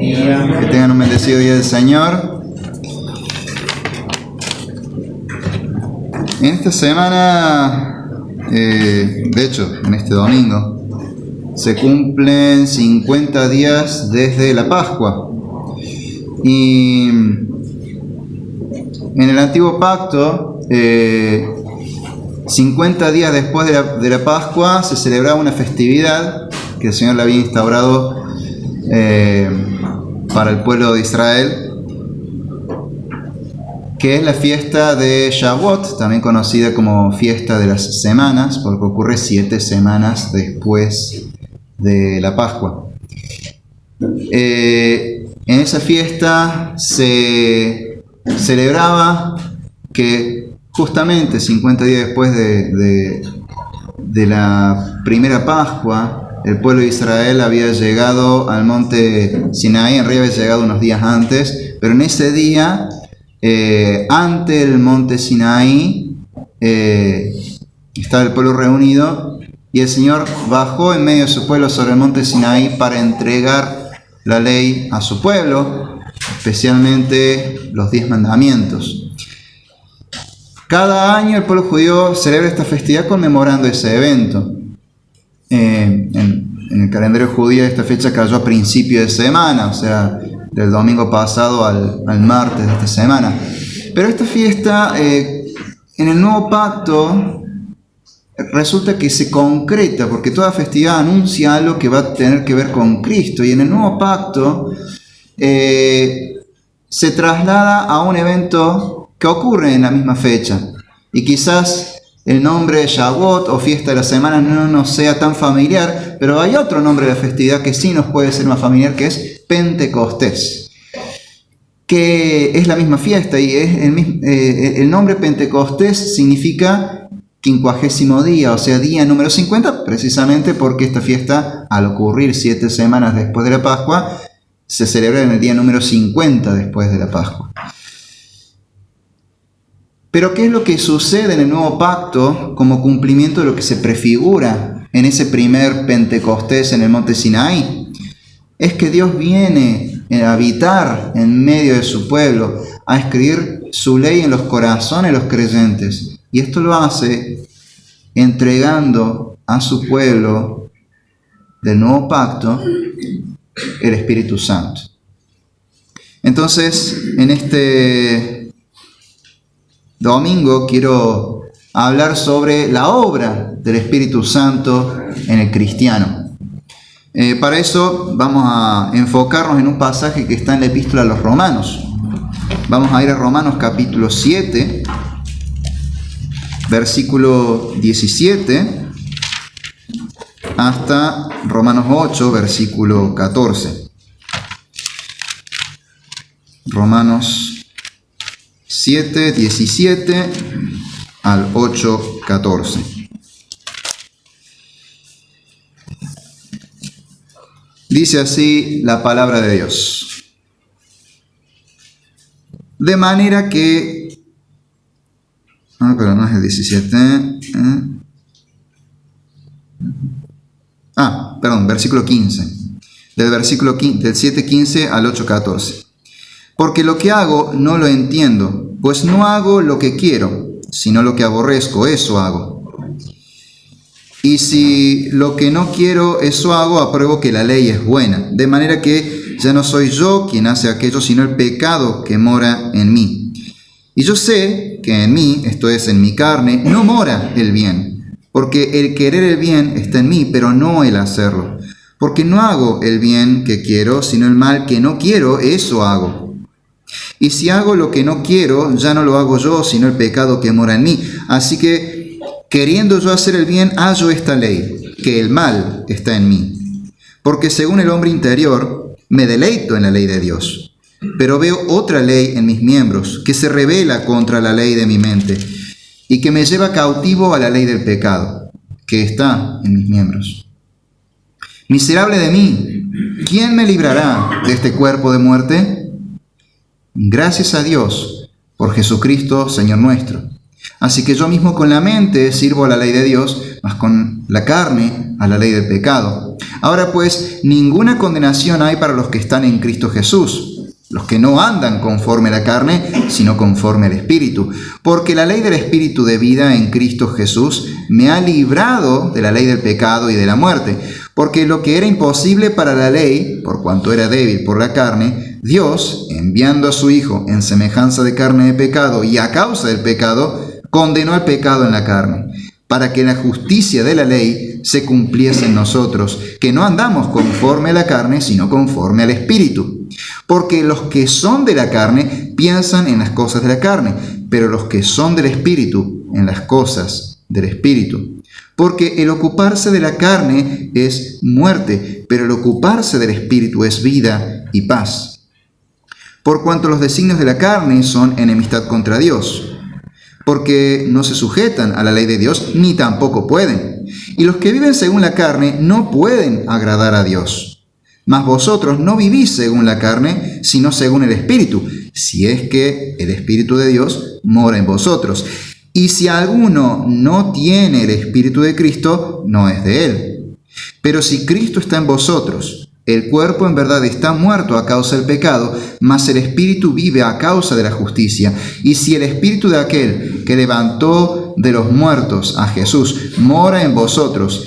Que tengan un bendecido día del Señor. En esta semana, de hecho, en este domingo, se cumplen 50 días desde la Pascua. Y en el Antiguo Pacto, 50 días después de la Pascua, se celebraba una festividad que el Señor le había instaurado para el pueblo de Israel, que es la fiesta de Shavuot, también conocida como fiesta de las semanas, porque ocurre 7 semanas después de la Pascua. En esa fiesta se celebraba que justamente 50 días después de la primera Pascua, el pueblo de Israel había llegado al monte Sinaí. En realidad había llegado unos días antes, pero en ese día, ante el monte Sinaí, estaba el pueblo reunido y el Señor bajó en medio de su pueblo sobre el monte Sinaí para entregar la ley a su pueblo, especialmente los 10 mandamientos. Cada año el pueblo judío celebra esta festividad conmemorando ese evento. En el calendario judío esta fecha cayó a principio de semana, o sea, del domingo pasado al martes de esta semana. Pero esta fiesta, en el Nuevo Pacto, resulta que se concreta, porque toda festividad anuncia algo que va a tener que ver con Cristo. Y en el Nuevo Pacto se traslada a un evento que ocurre en la misma fecha. Y quizás el nombre de Shavuot o fiesta de las semanas no nos sea tan familiar, pero hay otro nombre de la festividad que sí nos puede ser más familiar, que es Pentecostés, que es la misma fiesta, y es el nombre Pentecostés significa 50º día, o sea, día número 50, precisamente porque esta fiesta, al ocurrir 7 semanas después de la Pascua, se celebra en el día número 50 después de la Pascua. Pero ¿qué es lo que sucede en el Nuevo Pacto como cumplimiento de lo que se prefigura en ese primer Pentecostés en el monte Sinaí? Es que Dios viene a habitar en medio de su pueblo, a escribir su ley en los corazones de los creyentes. Y esto lo hace entregando a su pueblo del Nuevo Pacto el Espíritu Santo. Entonces, en este domingo quiero hablar sobre la obra del Espíritu Santo en el cristiano. Para eso vamos a enfocarnos en un pasaje que está en la Epístola a los Romanos. Vamos a ir a Romanos capítulo 7, versículo 17, hasta Romanos 8, versículo 14. Romanos 7, 17 al 8, 14. Dice así la palabra de Dios. De manera que... pero no es el 17. Versículo 15. Del 7:15 al 8:14. Porque lo que hago no lo entiendo, pues no hago lo que quiero, sino lo que aborrezco, eso hago. Y si lo que no quiero, eso hago, apruebo que la ley es buena. De manera que ya no soy yo quien hace aquello, sino el pecado que mora en mí. Y yo sé que en mí, esto es, en mi carne, no mora el bien. Porque el querer el bien está en mí, pero no el hacerlo. Porque no hago el bien que quiero, sino el mal que no quiero, eso hago. Y si hago lo que no quiero, ya no lo hago yo, sino el pecado que mora en mí. Así que, queriendo yo hacer el bien, hallo esta ley, que el mal está en mí. Porque según el hombre interior, me deleito en la ley de Dios. Pero veo otra ley en mis miembros, que se rebela contra la ley de mi mente, y que me lleva cautivo a la ley del pecado, que está en mis miembros. Miserable de mí, ¿quién me librará de este cuerpo de muerte? Gracias a Dios por Jesucristo, Señor nuestro. Así que yo mismo con la mente sirvo a la ley de Dios, mas con la carne a la ley del pecado. Ahora pues, ninguna condenación hay para los que están en Cristo Jesús, los que no andan conforme a la carne, sino conforme al Espíritu. Porque la ley del Espíritu de vida en Cristo Jesús me ha librado de la ley del pecado y de la muerte. Porque lo que era imposible para la ley, por cuanto era débil por la carne, Dios, enviando a su Hijo en semejanza de carne de pecado y a causa del pecado, condenó al pecado en la carne, para que la justicia de la ley se cumpliese en nosotros, que no andamos conforme a la carne, sino conforme al Espíritu. Porque los que son de la carne piensan en las cosas de la carne, pero los que son del Espíritu en las cosas del Espíritu. Porque el ocuparse de la carne es muerte, pero el ocuparse del Espíritu es vida y paz. Por cuanto los designios de la carne son enemistad contra Dios, porque no se sujetan a la ley de Dios, ni tampoco pueden. Y los que viven según la carne no pueden agradar a Dios. Mas vosotros no vivís según la carne, sino según el Espíritu, si es que el Espíritu de Dios mora en vosotros. Y si alguno no tiene el Espíritu de Cristo, no es de él. Pero si Cristo está en vosotros, el cuerpo en verdad está muerto a causa del pecado, mas el Espíritu vive a causa de la justicia. Y si el Espíritu de aquel que levantó de los muertos a Jesús mora en vosotros,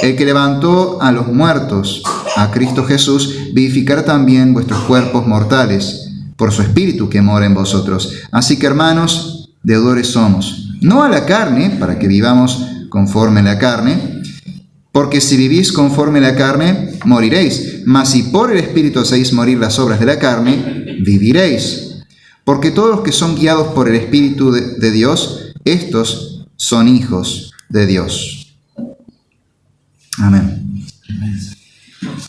el que levantó a los muertos a Cristo Jesús vivificará también vuestros cuerpos mortales por su Espíritu que mora en vosotros. Así que, hermanos, deudores somos, no a la carne, para que vivamos conforme a la carne, porque si vivís conforme a la carne, moriréis. Mas si por el Espíritu hacéis morir las obras de la carne, viviréis. Porque todos los que son guiados por el Espíritu de Dios, estos son hijos de Dios. Amén.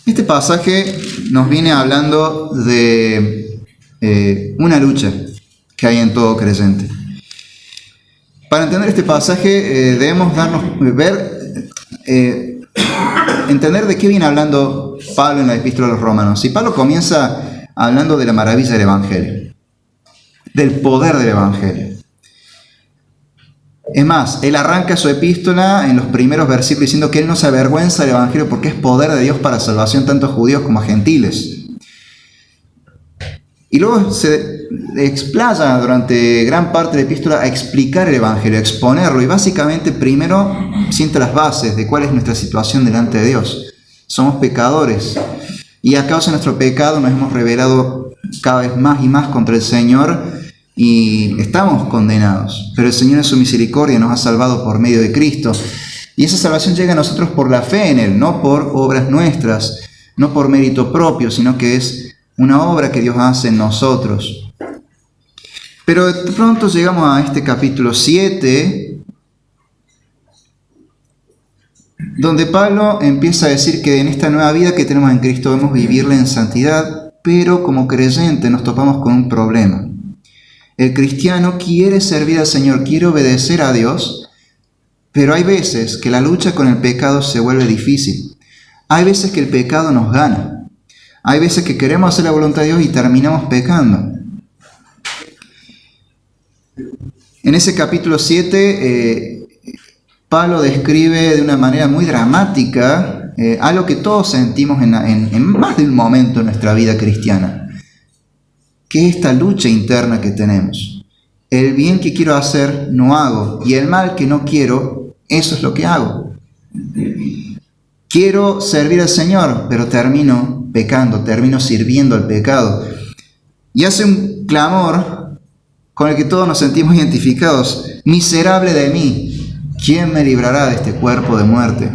Este pasaje nos viene hablando de una lucha que hay en todo creyente. Para entender este pasaje debemos entender de qué viene hablando Pablo en la Epístola a los Romanos. Y Pablo comienza hablando de la maravilla del Evangelio, del poder del Evangelio. Es más, él arranca su epístola en los primeros versículos diciendo que él no se avergüenza del Evangelio porque es poder de Dios para salvación tanto a judíos como a gentiles. Y luego se explaya durante gran parte de la epístola a explicar el Evangelio, a exponerlo. Y básicamente primero sienta las bases de cuál es nuestra situación delante de Dios. Somos pecadores. Y a causa de nuestro pecado nos hemos rebelado cada vez más y más contra el Señor. Y estamos condenados, pero el Señor en su misericordia nos ha salvado por medio de Cristo. Y esa salvación llega a nosotros por la fe en Él, no por obras nuestras, no por mérito propio, sino que es una obra que Dios hace en nosotros. Pero de pronto llegamos a este capítulo 7, donde Pablo empieza a decir que en esta nueva vida que tenemos en Cristo debemos vivirla en santidad, pero como creyente nos topamos con un problema. El cristiano quiere servir al Señor, quiere obedecer a Dios, pero hay veces que la lucha con el pecado se vuelve difícil. Hay veces que el pecado nos gana. Hay veces que queremos hacer la voluntad de Dios y terminamos pecando. En ese capítulo 7, Pablo describe de una manera muy dramática algo que todos sentimos en más de un momento en nuestra vida cristiana. Que es esta lucha interna que tenemos. El bien que quiero hacer no hago, y el mal que no quiero, eso es lo que hago. Quiero servir al Señor, pero termino pecando, termino sirviendo al pecado. Y hace un clamor con el que todos nos sentimos identificados. Miserable de mí, ¿quién me librará de este cuerpo de muerte?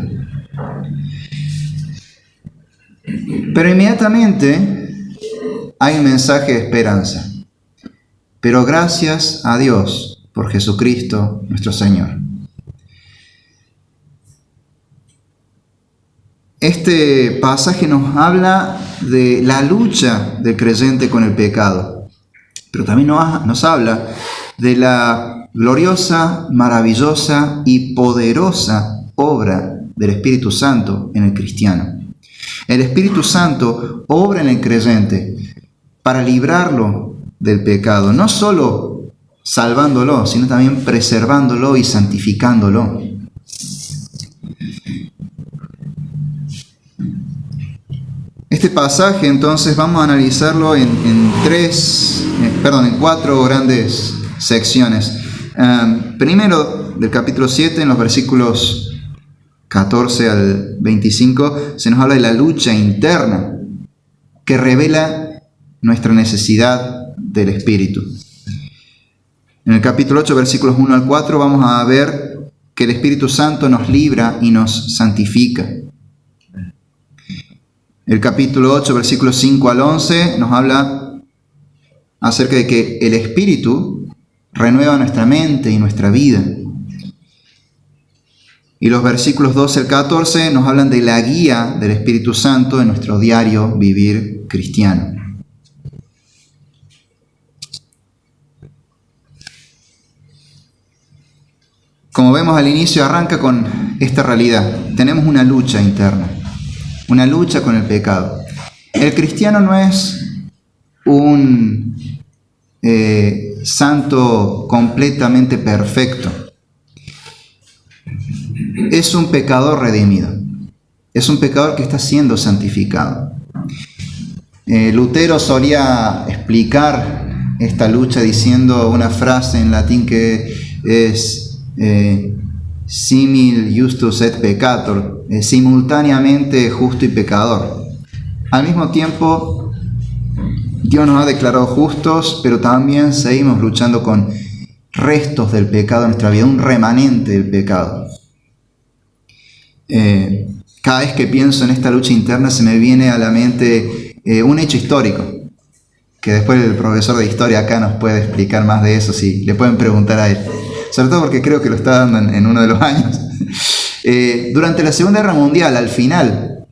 Pero inmediatamente hay un mensaje de esperanza. Pero gracias a Dios por Jesucristo nuestro Señor. Este pasaje nos habla de la lucha del creyente con el pecado, pero también nos habla de la gloriosa, maravillosa y poderosa obra del Espíritu Santo en el cristiano. El Espíritu Santo obra en el creyente para librarlo del pecado, no solo salvándolo, sino también preservándolo y santificándolo. Este pasaje entonces vamos a analizarlo en cuatro grandes secciones. Primero, del capítulo 7, en los versículos 14 al 25, se nos habla de la lucha interna que revela nuestra necesidad del Espíritu. En el capítulo 8, versículos 1 al 4, vamos a ver que el Espíritu Santo nos libra y nos santifica. El capítulo 8, versículos 5 al 11, nos habla acerca de que el Espíritu renueva nuestra mente y nuestra vida. Y los versículos 12 al 14 nos hablan de la guía del Espíritu Santo en nuestro diario vivir cristiano. Como vemos al inicio, arranca con esta realidad. Tenemos una lucha interna, una lucha con el pecado. El cristiano no es un santo completamente perfecto. Es un pecador redimido. Es un pecador que está siendo santificado. Lutero solía explicar esta lucha diciendo una frase en latín que es simil justus et peccator, simultáneamente justo y pecador. Al mismo tiempo, Dios nos ha declarado justos, pero también seguimos luchando con restos del pecado en nuestra vida, un remanente del pecado. Cada vez que pienso en esta lucha interna se me viene a la mente un hecho histórico, que después el profesor de historia acá nos puede explicar más de eso, si le pueden preguntar a él. Sobre todo porque creo que lo está dando en uno de los años. Durante la Segunda Guerra Mundial, al final,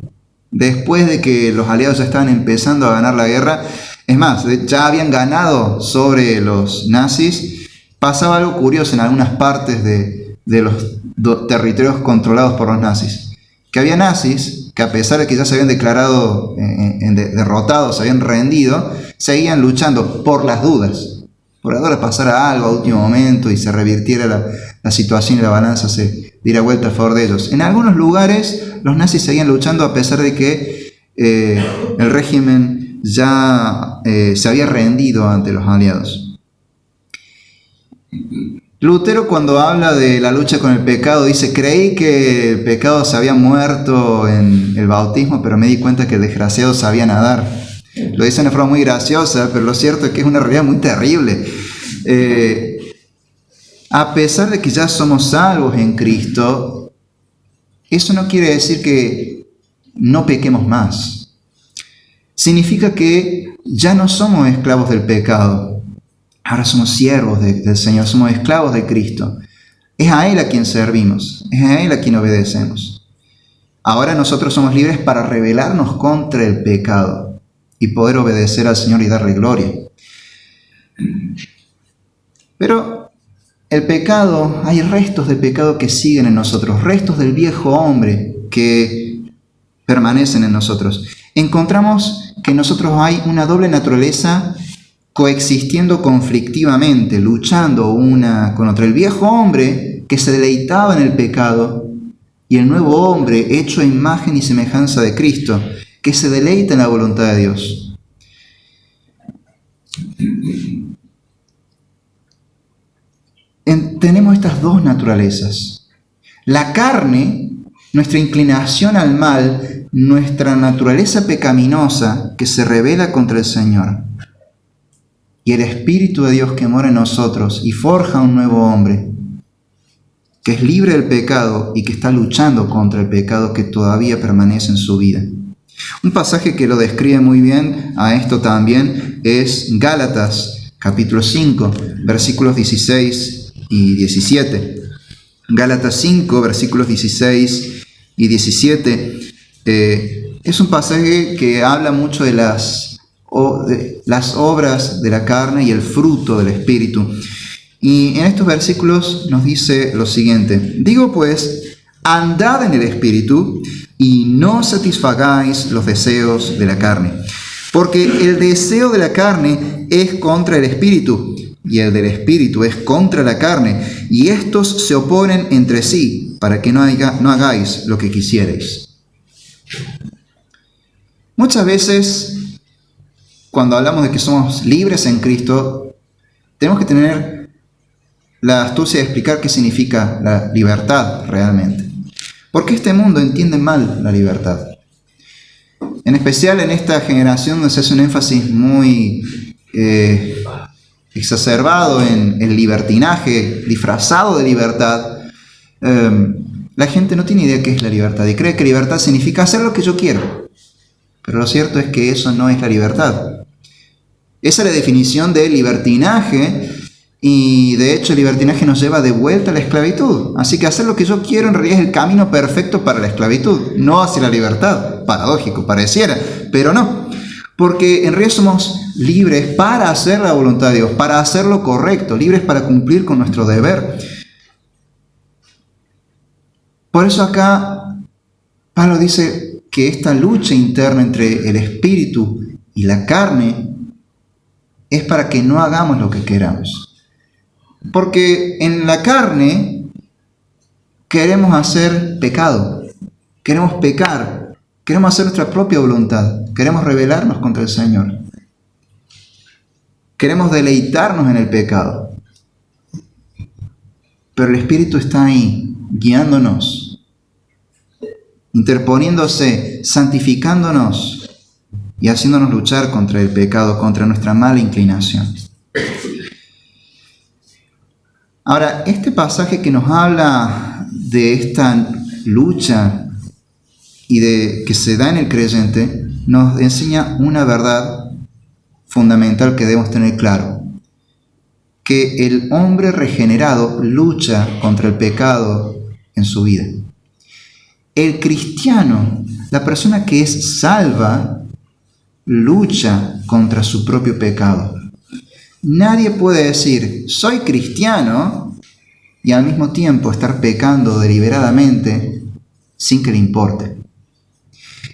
después de que los aliados ya estaban empezando a ganar la guerra, es más, ya habían ganado sobre los nazis, pasaba algo curioso en algunas partes de los territorios controlados por los nazis. Que había nazis que, a pesar de que ya se habían declarado derrotados, se habían rendido, seguían luchando por las dudas. Por ahora pasara algo a último momento y se revirtiera la situación y la balanza se diera vuelta a favor de ellos. En algunos lugares los nazis seguían luchando a pesar de que el régimen ya se había rendido ante los aliados. Lutero, cuando habla de la lucha con el pecado, dice: creí que el pecado se había muerto en el bautismo, pero me di cuenta que el desgraciado sabía nadar. Lo dice de una forma muy graciosa, pero lo cierto es que es una realidad muy terrible. A pesar de que ya somos salvos en Cristo, eso no quiere decir que no pequemos más. Significa que ya no somos esclavos del pecado. Ahora somos siervos del Señor, somos esclavos de Cristo. Es a Él a quien servimos, es a Él a quien obedecemos. Ahora nosotros somos libres para rebelarnos contra el pecado y poder obedecer al Señor y darle gloria. Pero el pecado, hay restos de pecado que siguen en nosotros, restos del viejo hombre que permanecen en nosotros. Encontramos que en nosotros hay una doble naturaleza coexistiendo conflictivamente, luchando una con otra. El viejo hombre que se deleitaba en el pecado y el nuevo hombre hecho a imagen y semejanza de Cristo, que se deleita en la voluntad de Dios. Tenemos estas dos naturalezas. La carne, nuestra inclinación al mal, nuestra naturaleza pecaminosa que se rebela contra el Señor. Y el Espíritu de Dios que mora en nosotros y forja un nuevo hombre, que es libre del pecado y que está luchando contra el pecado que todavía permanece en su vida. Un pasaje que lo describe muy bien a esto también es Gálatas, capítulo 5, versículos 16 y 17. Gálatas 5, versículos 16 y 17. Es un pasaje que habla mucho de las obras de la carne y el fruto del Espíritu. Y en estos versículos nos dice lo siguiente: digo pues, andad en el Espíritu y no satisfagáis los deseos de la carne. Porque el deseo de la carne es contra el Espíritu, y el del Espíritu es contra la carne, y estos se oponen entre sí, para que no hagáis lo que quisierais. Muchas veces, cuando hablamos de que somos libres en Cristo, tenemos que tener la astucia de explicar qué significa la libertad realmente. Porque este mundo entiende mal la libertad. En especial en esta generación donde se hace un énfasis muy exacerbado en el libertinaje, disfrazado de libertad, la gente no tiene idea de qué es la libertad y cree que libertad significa hacer lo que yo quiero. Pero lo cierto es que eso no es la libertad. Esa es la definición de libertinaje, y de hecho el libertinaje nos lleva de vuelta a la esclavitud. Así que hacer lo que yo quiero en realidad es el camino perfecto para la esclavitud, no hacia la libertad. Paradójico, pareciera, pero no. Porque en realidad somos libres para hacer la voluntad de Dios, para hacer lo correcto, libres para cumplir con nuestro deber. Por eso acá Pablo dice que esta lucha interna entre el espíritu y la carne es para que no hagamos lo que queramos. Porque en la carne queremos hacer pecado, queremos pecar, queremos hacer nuestra propia voluntad, queremos rebelarnos contra el Señor, queremos deleitarnos en el pecado. Pero el Espíritu está ahí, guiándonos, interponiéndose, santificándonos y haciéndonos luchar contra el pecado, contra nuestra mala inclinación. Ahora, este pasaje que nos habla de esta lucha y de que se da en el creyente, nos enseña una verdad fundamental que debemos tener claro: que el hombre regenerado lucha contra el pecado en su vida. El cristiano, la persona que es salva, lucha contra su propio pecado. Nadie puede decir, soy cristiano, y al mismo tiempo estar pecando deliberadamente sin que le importe.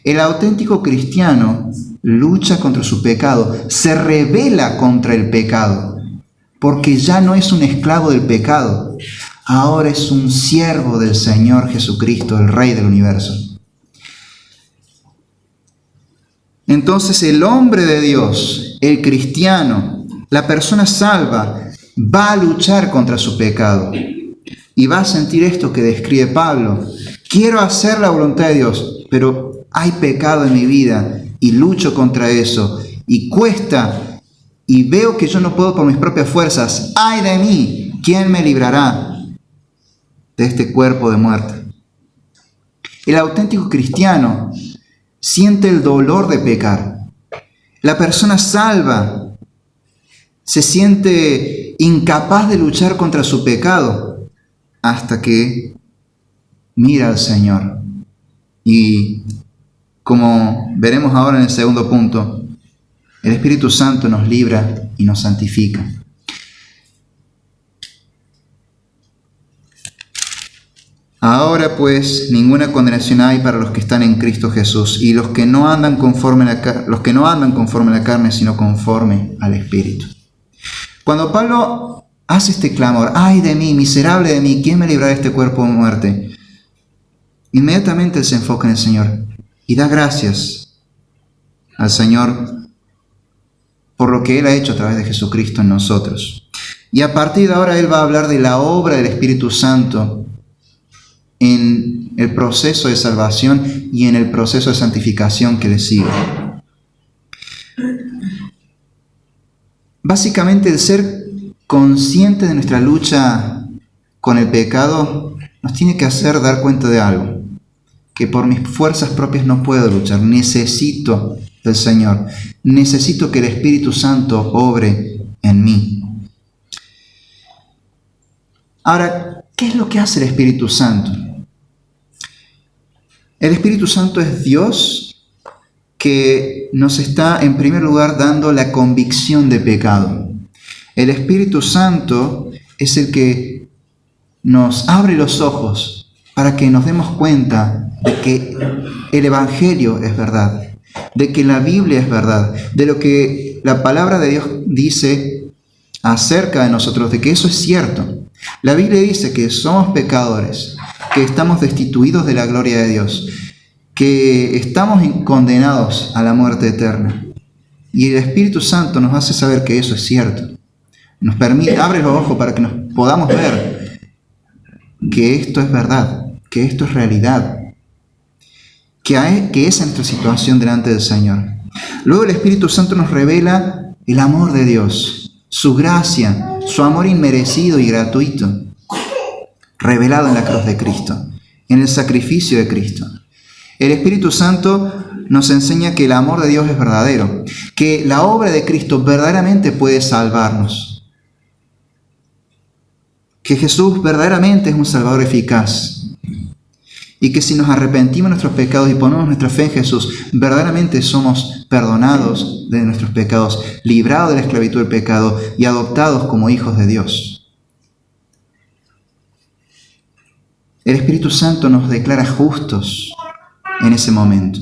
El auténtico cristiano lucha contra su pecado, se rebela contra el pecado, porque ya no es un esclavo del pecado, ahora es un siervo del Señor Jesucristo, el Rey del universo. Entonces el hombre de Dios, el cristiano, la persona salva, va a luchar contra su pecado y va a sentir esto que describe Pablo: quiero hacer la voluntad de Dios, pero hay pecado en mi vida y lucho contra eso y cuesta y veo que yo no puedo por mis propias fuerzas. ¡Ay de mí! ¿Quién me librará de este cuerpo de muerte? El auténtico cristiano siente el dolor de pecar. La persona salva se siente incapaz de luchar contra su pecado hasta que mira al Señor. Y como veremos ahora en el segundo punto, el Espíritu Santo nos libra y nos santifica. Ahora pues ninguna condenación hay para los que están en Cristo Jesús y los que no andan conforme a la carne, sino conforme al Espíritu. Cuando Pablo hace este clamor, ¡ay de mí, miserable de mí! ¿Quién me librará de este cuerpo de muerte? Inmediatamente él se enfoca en el Señor y da gracias al Señor por lo que Él ha hecho a través de Jesucristo en nosotros. Y a partir de ahora Él va a hablar de la obra del Espíritu Santo en el proceso de salvación y en el proceso de santificación que le sigue. Básicamente, el ser consciente de nuestra lucha con el pecado nos tiene que hacer dar cuenta de algo: que por mis fuerzas propias no puedo luchar, necesito del Señor, necesito que el Espíritu Santo obre en mí. Ahora, ¿qué es lo que hace el Espíritu Santo? El Espíritu Santo es Dios que nos está en primer lugar dando la convicción de pecado. El Espíritu Santo es el que nos abre los ojos para que nos demos cuenta de que el Evangelio es verdad, de que la Biblia es verdad, de lo que la palabra de Dios dice acerca de nosotros, de que eso es cierto. La Biblia dice que somos pecadores, que estamos destituidos de la gloria de Dios, que estamos condenados a la muerte eterna. Y el Espíritu Santo nos hace saber que eso es cierto. Nos permite, abre los ojos para que nos podamos ver que esto es verdad, que esto es realidad, que esa es nuestra situación delante del Señor. Luego el Espíritu Santo nos revela el amor de Dios, su gracia, su amor inmerecido y gratuito, revelado en la cruz de Cristo, en el sacrificio de Cristo. El Espíritu Santo nos enseña que el amor de Dios es verdadero, que la obra de Cristo verdaderamente puede salvarnos, que Jesús verdaderamente es un Salvador eficaz, y que si nos arrepentimos de nuestros pecados y ponemos nuestra fe en Jesús, verdaderamente somos perdonados de nuestros pecados, librados de la esclavitud del pecado y adoptados como hijos de Dios. El Espíritu Santo nos declara justos en ese momento.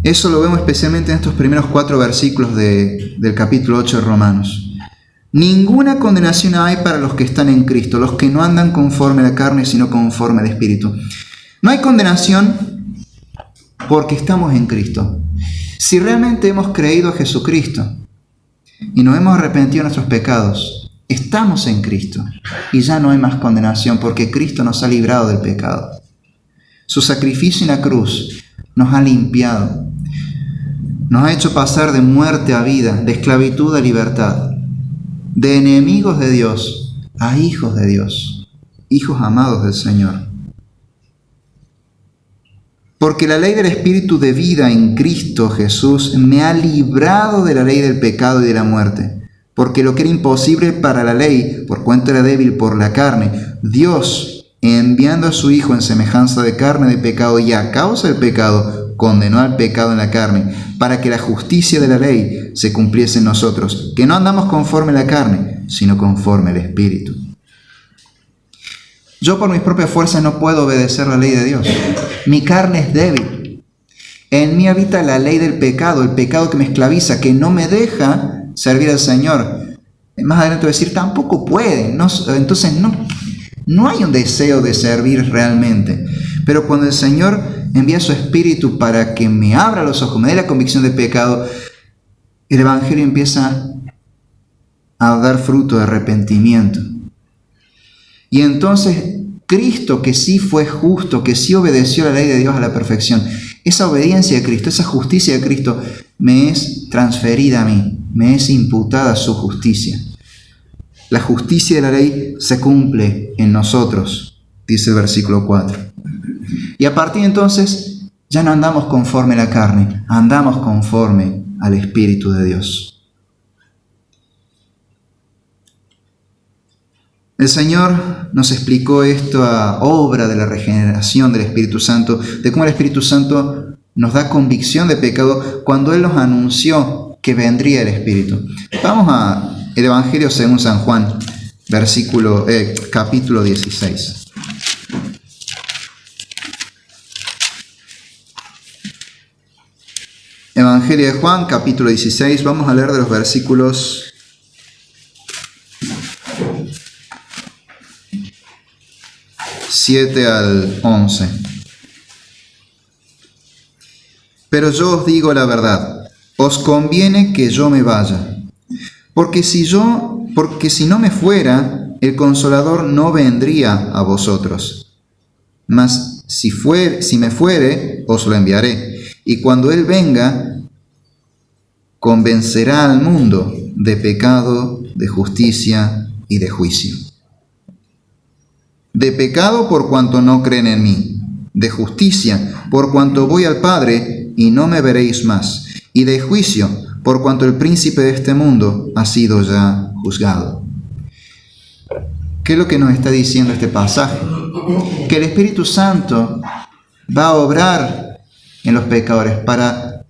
Eso lo vemos especialmente en estos primeros 4 versículos del capítulo 8 de Romanos. Ninguna condenación hay para los que están en Cristo, los que no andan conforme a la carne, sino conforme al Espíritu. No hay condenación porque estamos en Cristo. Si realmente hemos creído a Jesucristo y nos hemos arrepentido de nuestros pecados, estamos en Cristo y ya no hay más condenación porque Cristo nos ha librado del pecado. Su sacrificio en la cruz nos ha limpiado, nos ha hecho pasar de muerte a vida, de esclavitud a libertad, de enemigos de Dios a hijos de Dios, hijos amados del Señor. Porque la ley del Espíritu de vida en Cristo Jesús me ha librado de la ley del pecado y de la muerte. Porque lo que era imposible para la ley, por cuanto era débil por la carne, Dios, enviando a su Hijo en semejanza de carne de pecado y a causa del pecado, condenó al pecado en la carne, para que la justicia de la ley se cumpliese en nosotros, que no andamos conforme a la carne, sino conforme al Espíritu. Yo por mis propias fuerzas no puedo obedecer la ley de Dios. Mi carne es débil. En mí habita la ley del pecado, el pecado que me esclaviza, que no me deja servir al Señor. Más adelante voy a decir, tampoco puede. Entonces no hay un deseo de servir realmente. Pero cuando el Señor envía su Espíritu para que me abra los ojos, me dé la convicción del pecado, el Evangelio empieza a dar fruto de arrepentimiento. Y entonces Cristo, que sí fue justo, que sí obedeció la ley de Dios a la perfección, esa obediencia de Cristo, esa justicia de Cristo, me es transferida a mí, me es imputada su justicia. La justicia de la ley se cumple en nosotros, dice el versículo 4. Y a partir de entonces ya no andamos conforme a la carne, andamos conforme al Espíritu de Dios. El Señor nos explicó esta obra de la regeneración del Espíritu Santo, de cómo el Espíritu Santo nos da convicción de pecado cuando Él nos anunció que vendría el Espíritu. Vamos al Evangelio según San Juan, capítulo 16. Evangelio de Juan, capítulo 16, vamos a leer de los versículos 7 al 11. Pero yo os digo la verdad, os conviene que yo me vaya, porque si no me fuera, el Consolador no vendría a vosotros. Mas si me fuere, os lo enviaré. Y cuando Él venga, convencerá al mundo de pecado, de justicia y de juicio. De pecado por cuanto no creen en mí, de justicia por cuanto voy al Padre y no me veréis más, y de juicio por cuanto el príncipe de este mundo ha sido ya juzgado. ¿Qué es lo que nos está diciendo este pasaje? Que el Espíritu Santo va a obrar en los pecadores para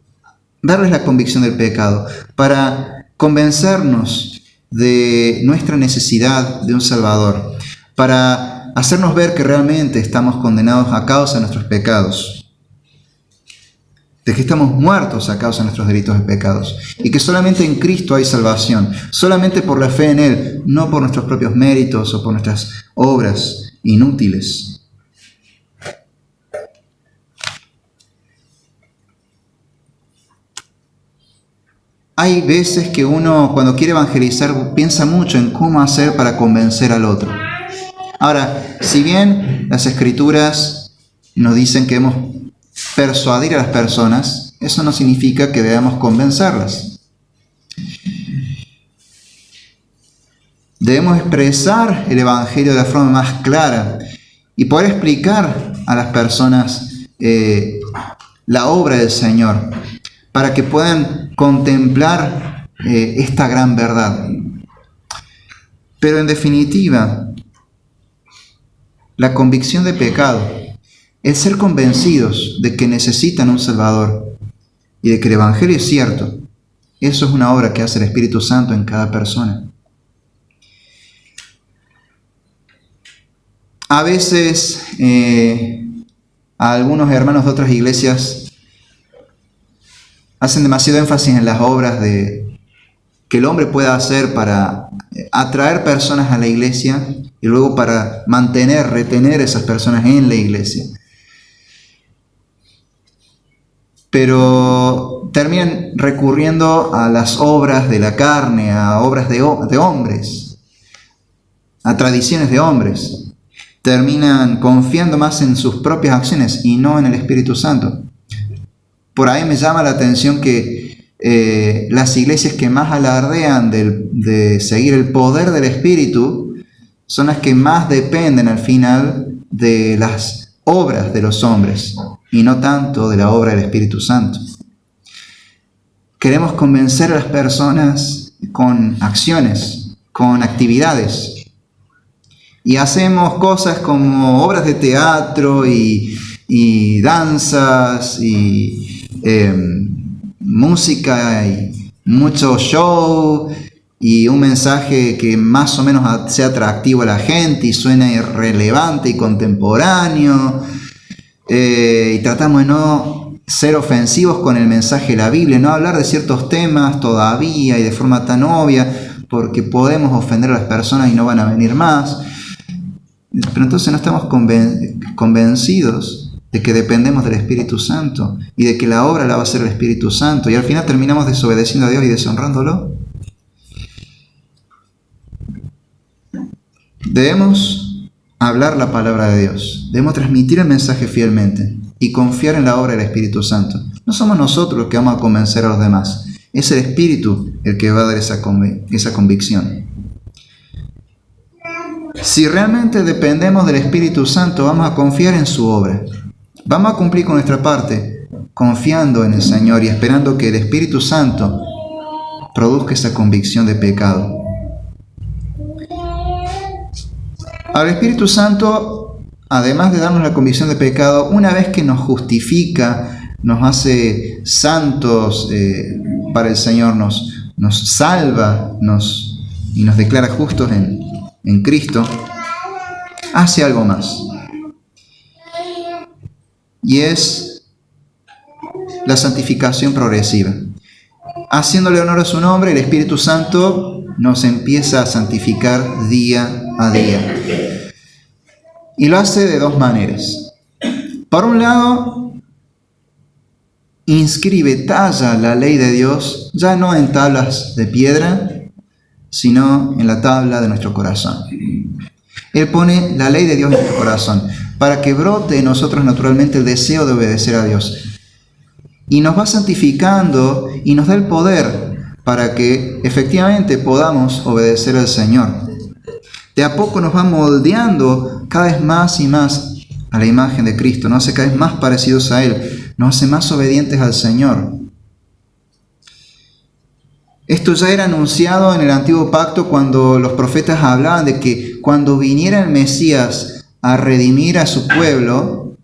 darles la convicción del pecado, para convencernos de nuestra necesidad de un Salvador, para hacernos ver que realmente estamos condenados a causa de nuestros pecados. de que estamos muertos a causa de nuestros delitos y pecados, y que solamente en Cristo hay salvación, solamente por la fe en Él, no por nuestros propios méritos o por nuestras obras inútiles. Hay veces que uno, cuando quiere evangelizar, piensa mucho en cómo hacer para convencer al otro. Ahora, si bien las Escrituras nos dicen que debemos persuadir a las personas, eso no significa que debamos convencerlas. Debemos expresar el Evangelio de la forma más clara y poder explicar a las personas la obra del Señor, para que puedan contemplar esta gran verdad. Pero en definitiva, la convicción de pecado, el ser convencidos de que necesitan un Salvador y de que el Evangelio es cierto, eso es una obra que hace el Espíritu Santo en cada persona. A veces a algunos hermanos de otras iglesias hacen demasiado énfasis en las obras que el hombre pueda hacer para atraer personas a la iglesia y luego para retener esas personas en la iglesia. Pero terminan recurriendo a las obras de la carne, a obras de hombres, a tradiciones de hombres. Terminan confiando más en sus propias acciones y no en el Espíritu Santo. Por ahí me llama la atención que las iglesias que más alardean de seguir el poder del Espíritu son las que más dependen al final de las obras de los hombres y no tanto de la obra del Espíritu Santo. Queremos convencer a las personas con acciones, con actividades. Y hacemos cosas como obras de teatro y danzas y música y mucho show y un mensaje que más o menos sea atractivo a la gente y suene irrelevante y contemporáneo, y tratamos de no ser ofensivos con el mensaje de la Biblia, no hablar de ciertos temas todavía y de forma tan obvia porque podemos ofender a las personas y no van a venir más. Pero entonces no estamos convencidos de que dependemos del Espíritu Santo y de que la obra la va a hacer el Espíritu Santo y al final terminamos desobedeciendo a Dios y deshonrándolo. Debemos hablar la palabra de Dios, debemos transmitir el mensaje fielmente y confiar en la obra del Espíritu Santo. No somos nosotros los que vamos a convencer a los demás, es el Espíritu el que va a dar esa convicción. Si realmente dependemos del Espíritu Santo, vamos a confiar en su obra. Vamos a cumplir con nuestra parte, confiando en el Señor y esperando que el Espíritu Santo produzca esa convicción de pecado. Al Espíritu Santo, además de darnos la convicción de pecado, una vez que nos justifica, nos hace santos para el Señor, nos salva y nos declara justos en Cristo, hace algo más. Y es la santificación progresiva. Haciéndole honor a su nombre, el Espíritu Santo nos empieza a santificar día a día. Y lo hace de dos maneras. Por un lado, talla la ley de Dios, ya no en tablas de piedra, sino en la tabla de nuestro corazón. Él pone la ley de Dios en nuestro corazón para que brote en nosotros naturalmente el deseo de obedecer a Dios. Y nos va santificando y nos da el poder para que efectivamente podamos obedecer al Señor. De a poco nos va moldeando cada vez más y más a la imagen de Cristo, nos hace cada vez más parecidos a Él, nos hace más obedientes al Señor. Esto ya era anunciado en el Antiguo Pacto cuando los profetas hablaban de que cuando viniera el Mesías a redimir a su pueblo,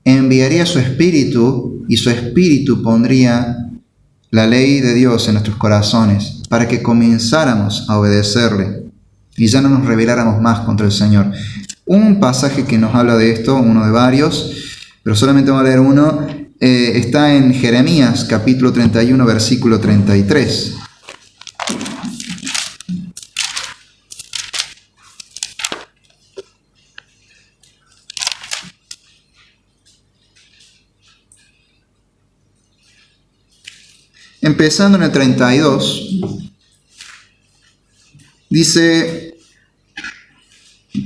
enviaría su Espíritu y su Espíritu pondría la ley de Dios en nuestros corazones para que comenzáramos a obedecerle y ya no nos rebeláramos más contra el Señor. Un pasaje que nos habla de esto, uno de varios, pero solamente vamos a leer uno, está en Jeremías capítulo 31, versículo 33. Empezando en el 32, dice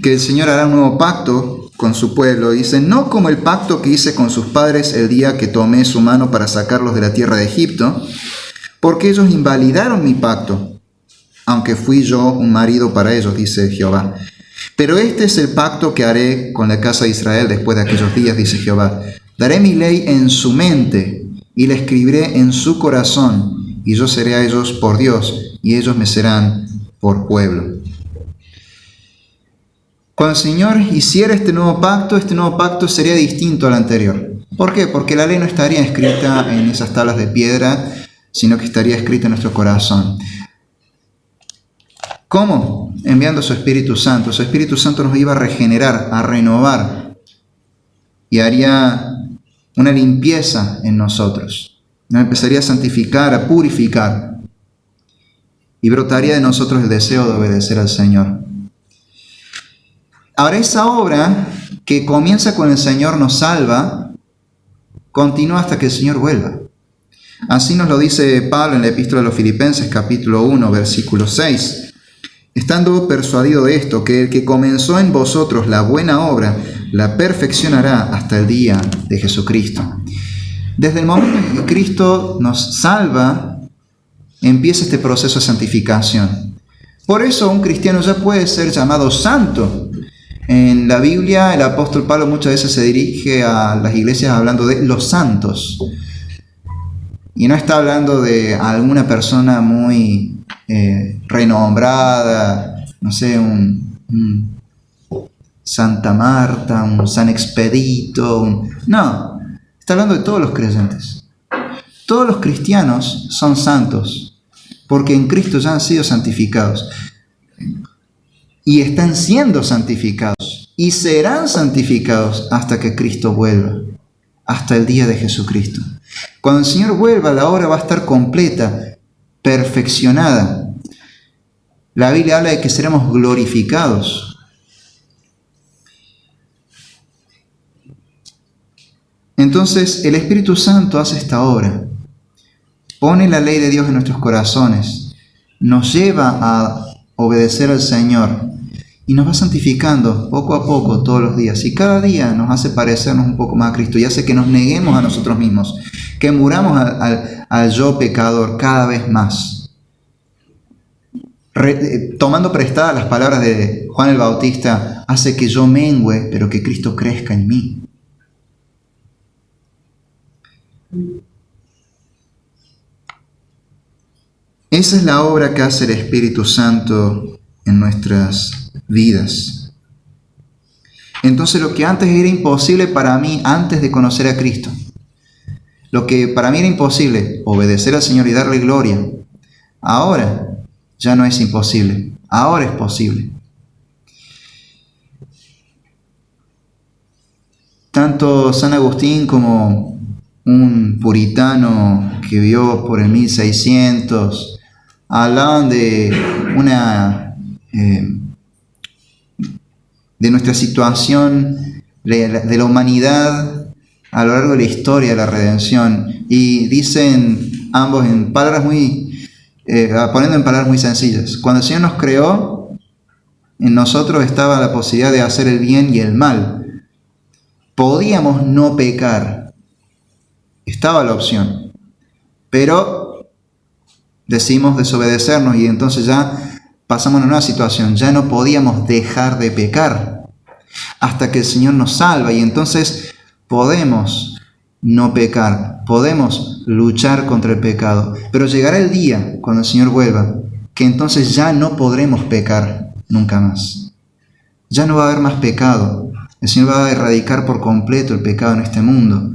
que el Señor hará un nuevo pacto con su pueblo. Dice, no como el pacto que hice con sus padres el día que tomé su mano para sacarlos de la tierra de Egipto, porque ellos invalidaron mi pacto, aunque fui yo un marido para ellos, dice Jehová. Pero este es el pacto que haré con la casa de Israel después de aquellos días, dice Jehová. Daré mi ley en su mente y la escribiré en su corazón, y yo seré a ellos por Dios, y ellos me serán por pueblo. Cuando el Señor hiciera este nuevo pacto sería distinto al anterior. ¿Por qué? Porque la ley no estaría escrita en esas tablas de piedra, sino que estaría escrita en nuestro corazón. ¿Cómo? Enviando su Espíritu Santo. Su Espíritu Santo nos iba a regenerar, a renovar, y haría una limpieza en nosotros. Nos empezaría a santificar, a purificar, y brotaría de nosotros el deseo de obedecer al Señor. Ahora, esa obra que comienza con el Señor nos salva, continúa hasta que el Señor vuelva. Así nos lo dice Pablo en la Epístola a los Filipenses, capítulo 1, versículo 6. Estando persuadido de esto, que el que comenzó en vosotros la buena obra, la perfeccionará hasta el día de Jesucristo. Desde el momento en que Cristo nos salva, empieza este proceso de santificación. Por eso un cristiano ya puede ser llamado santo. En la Biblia, el apóstol Pablo muchas veces se dirige a las iglesias hablando de los santos. Y no está hablando de alguna persona muy renombrada, no sé, un Santa Marta, un San Expedito. No, está hablando de todos los creyentes. Todos los cristianos son santos, porque en Cristo ya han sido santificados. Y están siendo santificados y serán santificados hasta que Cristo vuelva, hasta el día de Jesucristo. Cuando el Señor vuelva, la obra va a estar completa, perfeccionada. La Biblia habla de que seremos glorificados. Entonces, el Espíritu Santo hace esta obra. Pone la ley de Dios en nuestros corazones. Nos lleva a obedecer al Señor. Y nos va santificando poco a poco todos los días. Y cada día nos hace parecernos un poco más a Cristo. Y hace que nos neguemos a nosotros mismos. Que muramos al yo pecador cada vez más. Tomando prestadas las palabras de Juan el Bautista, hace que yo mengüe, pero que Cristo crezca en mí. Esa es la obra que hace el Espíritu Santo en nuestras vidas. Entonces, lo que antes era imposible para mí, antes de conocer a Cristo, lo que para mí era imposible, obedecer al Señor y darle gloria, ahora ya no es imposible, ahora es posible. Tanto San Agustín como un puritano que vivió por el 1600 hablaban de de nuestra situación, de la humanidad a lo largo de la historia de la redención, y dicen ambos en palabras poniendo en palabras muy sencillas: cuando el Señor nos creó, en nosotros estaba la posibilidad de hacer el bien y el mal. Podíamos no pecar, estaba la opción, pero decidimos desobedecernos y entonces ya pasamos a una nueva situación. Ya no podíamos dejar de pecar hasta que el Señor nos salva, y entonces podemos no pecar, podemos luchar contra el pecado. Pero llegará el día, cuando el Señor vuelva, que entonces ya no podremos pecar nunca más. Ya no va a haber más pecado. El Señor va a erradicar por completo el pecado en este mundo.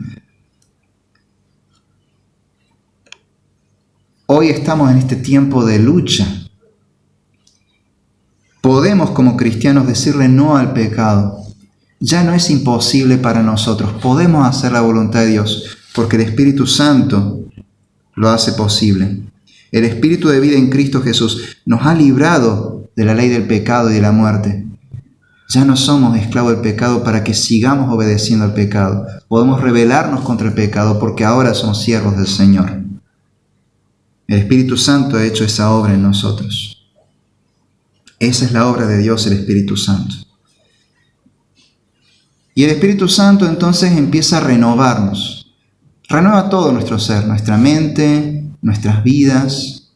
Hoy estamos en este tiempo de lucha. Podemos como cristianos decirle no al pecado. Ya no es imposible para nosotros. Podemos hacer la voluntad de Dios. porque el Espíritu Santo lo hace posible. El Espíritu de vida en Cristo Jesús nos ha librado de la ley del pecado y de la muerte. Ya no somos esclavos del pecado para que sigamos obedeciendo al pecado. Podemos rebelarnos contra el pecado porque ahora somos siervos del Señor. El Espíritu Santo ha hecho esa obra en nosotros. Esa es la obra de Dios, el Espíritu Santo. Y el Espíritu Santo entonces empieza a renovarnos. Renueva todo nuestro ser, nuestra mente, nuestras vidas.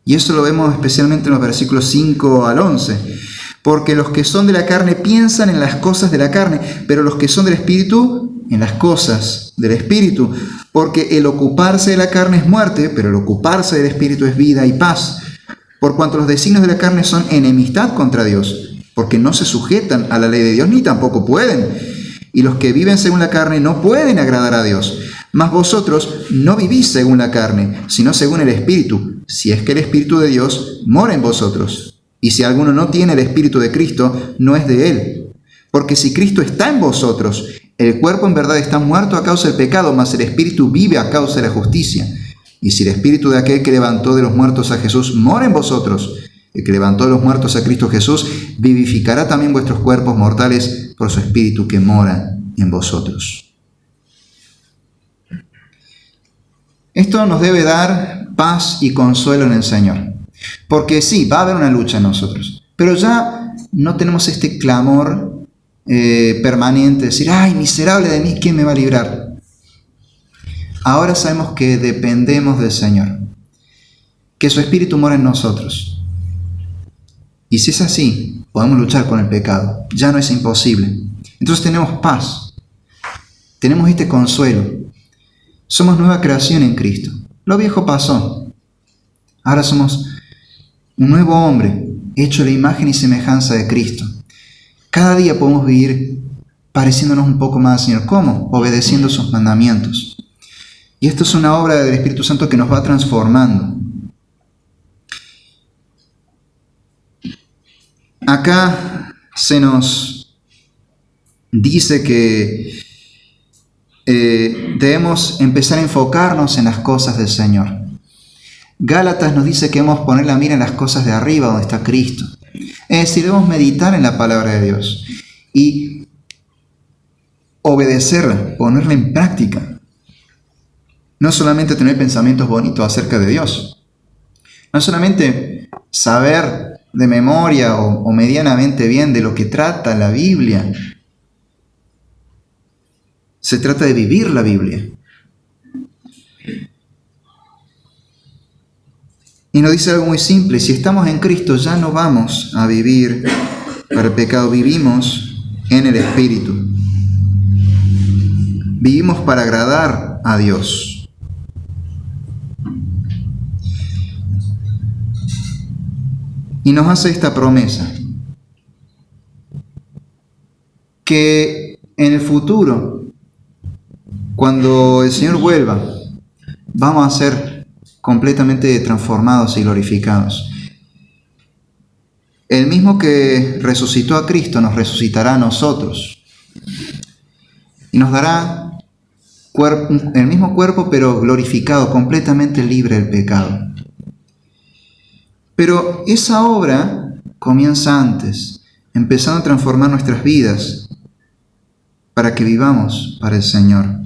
Y eso lo vemos especialmente en los versículos 5 al 11. Porque los que son de la carne piensan en las cosas de la carne, pero los que son del Espíritu, en las cosas del Espíritu. Porque el ocuparse de la carne es muerte, pero el ocuparse del Espíritu es vida y paz. Por cuanto los designios de la carne son enemistad contra Dios, porque no se sujetan a la ley de Dios, ni tampoco pueden. Y los que viven según la carne no pueden agradar a Dios. Mas vosotros no vivís según la carne, sino según el Espíritu, si es que el Espíritu de Dios mora en vosotros. Y si alguno no tiene el Espíritu de Cristo, no es de él. Porque si Cristo está en vosotros, el cuerpo en verdad está muerto a causa del pecado, mas el Espíritu vive a causa de la justicia. Y si el Espíritu de aquel que levantó de los muertos a Jesús mora en vosotros, el que levantó de los muertos a Cristo Jesús, vivificará también vuestros cuerpos mortales por su Espíritu que mora en vosotros. Esto nos debe dar paz y consuelo en el Señor. Porque sí, va a haber una lucha en nosotros, pero ya no tenemos este clamor permanente de decir, ¡ay, miserable de mí! ¿Quién me va a librar? Ahora sabemos que dependemos del Señor, que su Espíritu mora en nosotros. Y si es así, podemos luchar con el pecado. Ya no es imposible. Entonces tenemos paz, tenemos este consuelo. Somos nueva creación en Cristo. Lo viejo pasó. Ahora somos un nuevo hombre, hecho a la imagen y semejanza de Cristo. Cada día podemos vivir pareciéndonos un poco más al Señor. ¿Cómo? Obedeciendo sus mandamientos. Y esto es una obra del Espíritu Santo que nos va transformando. Acá se nos dice que debemos empezar a enfocarnos en las cosas del Señor. Gálatas nos dice que debemos poner la mira en las cosas de arriba donde está Cristo. Es decir, debemos meditar en la palabra de Dios y obedecerla, ponerla en práctica. No solamente tener pensamientos bonitos acerca de Dios. No solamente saber de memoria o medianamente bien de lo que trata la Biblia. Se trata de vivir la Biblia. Y nos dice algo muy simple: si estamos en Cristo ya no vamos a vivir para el pecado, vivimos en el Espíritu. Vivimos para agradar a Dios. Y nos hace esta promesa, que en el futuro, cuando el Señor vuelva, vamos a ser completamente transformados y glorificados. El mismo que resucitó a Cristo nos resucitará a nosotros y nos dará el mismo cuerpo, pero glorificado, completamente libre del pecado. Pero esa obra comienza antes, empezando a transformar nuestras vidas para que vivamos para el Señor.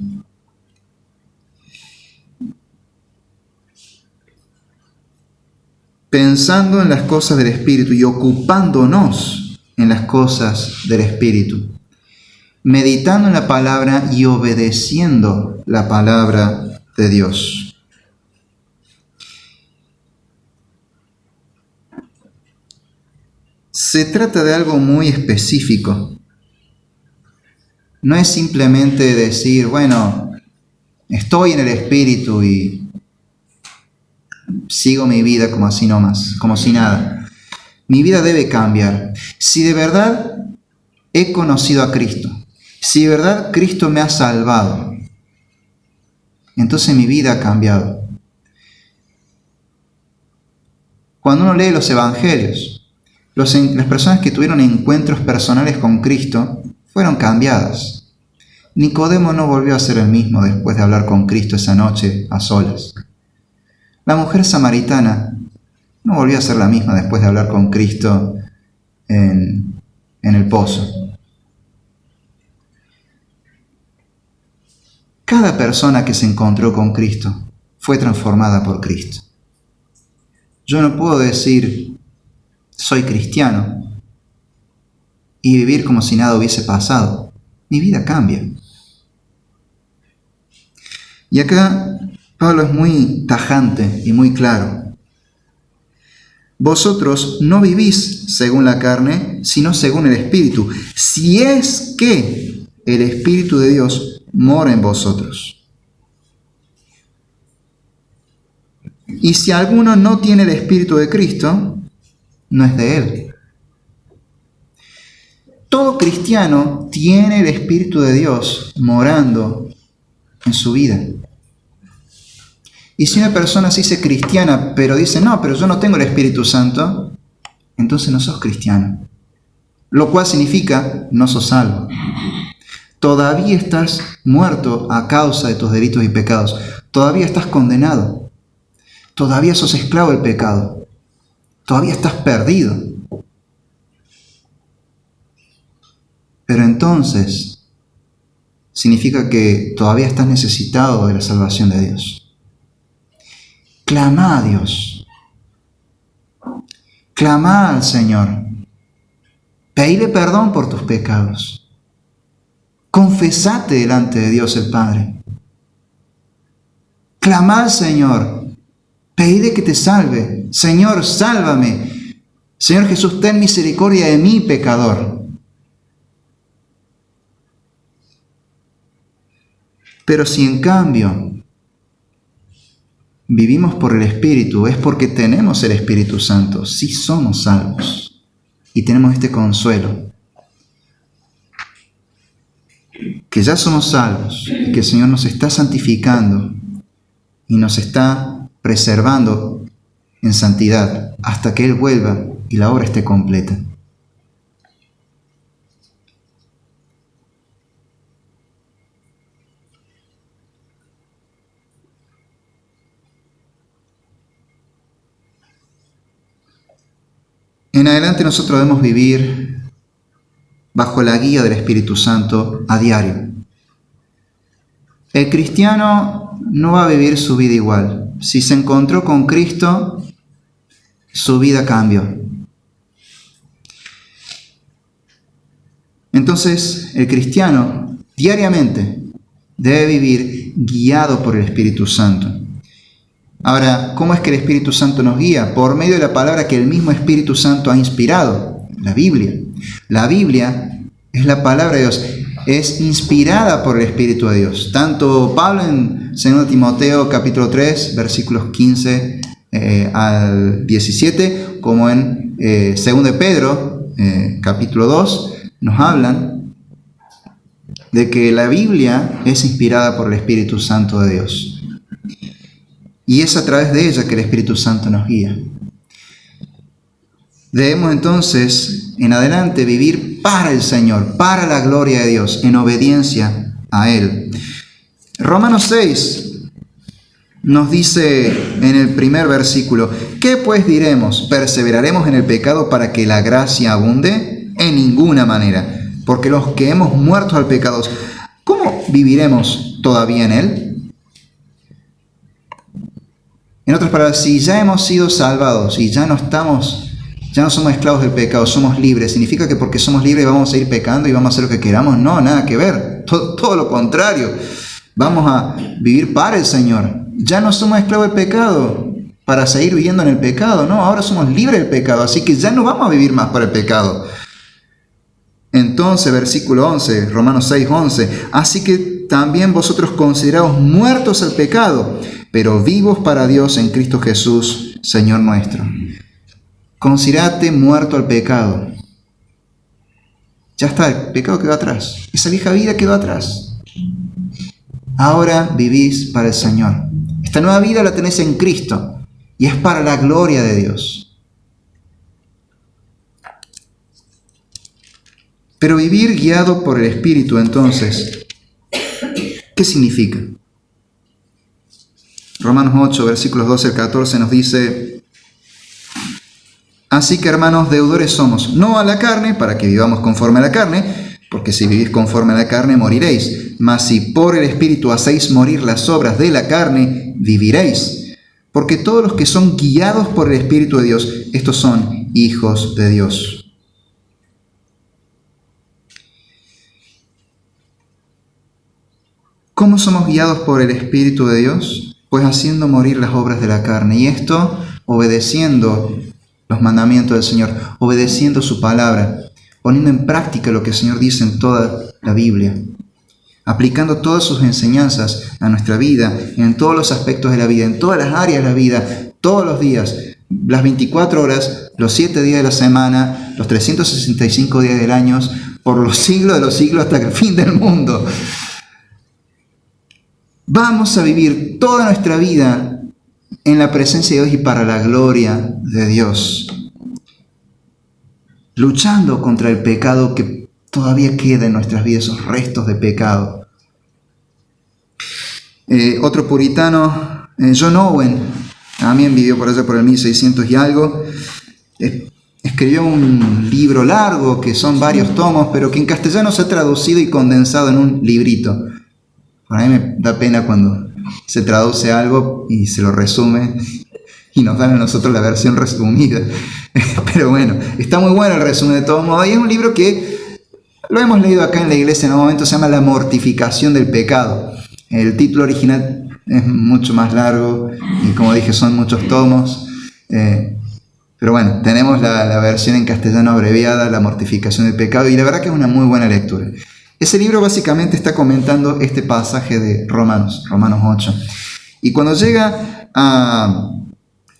Pensando en las cosas del Espíritu y ocupándonos en las cosas del Espíritu. Meditando en la palabra y obedeciendo la palabra de Dios. Se trata de algo muy específico. No es simplemente decir, bueno, estoy en el Espíritu y sigo mi vida como así nomás, como si nada. Mi vida debe cambiar. Si de verdad he conocido a Cristo, si de verdad Cristo me ha salvado, entonces mi vida ha cambiado. Cuando uno lee los evangelios, las personas que tuvieron encuentros personales con Cristo fueron cambiadas. Nicodemo no volvió a ser el mismo después de hablar con Cristo esa noche a solas. La mujer samaritana no volvió a ser la misma después de hablar con Cristo en el pozo. Cada persona que se encontró con Cristo fue transformada por Cristo. Yo no puedo decir, soy cristiano, y vivir como si nada hubiese pasado. Mi vida cambia. Y acá Pablo es muy tajante y muy claro. Vosotros no vivís según la carne, sino según el Espíritu, si es que el Espíritu de Dios mora en vosotros. Y si alguno no tiene el Espíritu de Cristo, no es de él. Todo cristiano tiene el Espíritu de Dios morando en su vida. Y si una persona se dice cristiana, pero dice, no, pero yo no tengo el Espíritu Santo, entonces no sos cristiano. Lo cual significa, no sos salvo. Todavía estás muerto a causa de tus delitos y pecados. Todavía estás condenado. Todavía sos esclavo del pecado. Todavía estás perdido. Pero entonces significa que todavía estás necesitado de la salvación de Dios. Clama a Dios. Clama al Señor. Pedile perdón por tus pecados. Confesate delante de Dios el Padre. Clama al Señor. Pedile que te salve. Señor, sálvame. Señor Jesús, ten misericordia de mí, pecador. Pero si en cambio vivimos por el Espíritu, es porque tenemos el Espíritu Santo, sí somos salvos y tenemos este consuelo, que ya somos salvos y que el Señor nos está santificando y nos está preservando en santidad hasta que Él vuelva y la obra esté completa. En adelante nosotros debemos vivir bajo la guía del Espíritu Santo a diario. El cristiano no va a vivir su vida igual. Si se encontró con Cristo, su vida cambió. Entonces, el cristiano diariamente debe vivir guiado por el Espíritu Santo. Ahora, ¿cómo es que el Espíritu Santo nos guía? Por medio de la palabra que el mismo Espíritu Santo ha inspirado, la Biblia. La Biblia es la palabra de Dios, es inspirada por el Espíritu de Dios. Tanto Pablo en 2 Timoteo capítulo 3, versículos 15 al 17, como en 2 de Pedro capítulo 2, nos hablan de que la Biblia es inspirada por el Espíritu Santo de Dios. Y es a través de ella que el Espíritu Santo nos guía. Debemos entonces, en adelante, vivir para el Señor, para la gloria de Dios, en obediencia a Él. Romanos 6 nos dice en el primer versículo, ¿qué pues diremos? ¿Perseveraremos en el pecado para que la gracia abunde? En ninguna manera, porque los que hemos muerto al pecado, ¿cómo viviremos todavía en él? En otras palabras, si ya hemos sido salvados y ya no somos esclavos del pecado, somos libres, ¿significa que porque somos libres vamos a seguir pecando y vamos a hacer lo que queramos? No, nada que ver, todo lo contrario. Vamos a vivir para el Señor. Ya no somos esclavos del pecado para seguir viviendo en el pecado, no, ahora somos libres del pecado, así que ya no vamos a vivir más para el pecado. Entonces, versículo 11, Romanos 6, 11, así que también vosotros consideraos muertos al pecado, pero vivos para Dios en Cristo Jesús, Señor nuestro. Considérate muerto al pecado. Ya está, el pecado quedó atrás. Esa vieja vida quedó atrás. Ahora vivís para el Señor. Esta nueva vida la tenés en Cristo y es para la gloria de Dios. Pero vivir guiado por el Espíritu, entonces, ¿Qué significa? Romanos 8, versículos 12 al 14 nos dice: así que, hermanos, deudores somos, no a la carne, para que vivamos conforme a la carne, porque si vivís conforme a la carne, moriréis. Mas si por el Espíritu hacéis morir las obras de la carne, viviréis. Porque todos los que son guiados por el Espíritu de Dios, estos son hijos de Dios. ¿Cómo somos guiados por el Espíritu de Dios? Pues haciendo morir las obras de la carne. Y esto obedeciendo los mandamientos del Señor, obedeciendo su palabra, poniendo en práctica lo que el Señor dice en toda la Biblia, aplicando todas sus enseñanzas a nuestra vida, en todos los aspectos de la vida, en todas las áreas de la vida, todos los días, las 24 horas, los 7 días de la semana, los 365 días del año, por los siglos de los siglos hasta el fin del mundo. Vamos a vivir toda nuestra vida en la presencia de Dios y para la gloria de Dios, luchando contra el pecado que todavía queda en nuestras vidas, esos restos de pecado. Otro puritano, John Owen, también vivió por allá por el 1600 y algo, escribió un libro largo que son varios tomos, pero que en castellano se ha traducido y condensado en un librito. A mí me da pena cuando se traduce algo y se lo resume y nos dan a nosotros la versión resumida. Pero bueno, está muy bueno el resumen de todos modos. Y es un libro que lo hemos leído acá en la iglesia en un momento, se llama La mortificación del pecado. El título original es mucho más largo y, como dije, son muchos tomos. Pero bueno, tenemos la versión en castellano abreviada, La mortificación del pecado, y la verdad que es una muy buena lectura. Ese libro básicamente está comentando este pasaje de Romanos 8. Y cuando llega a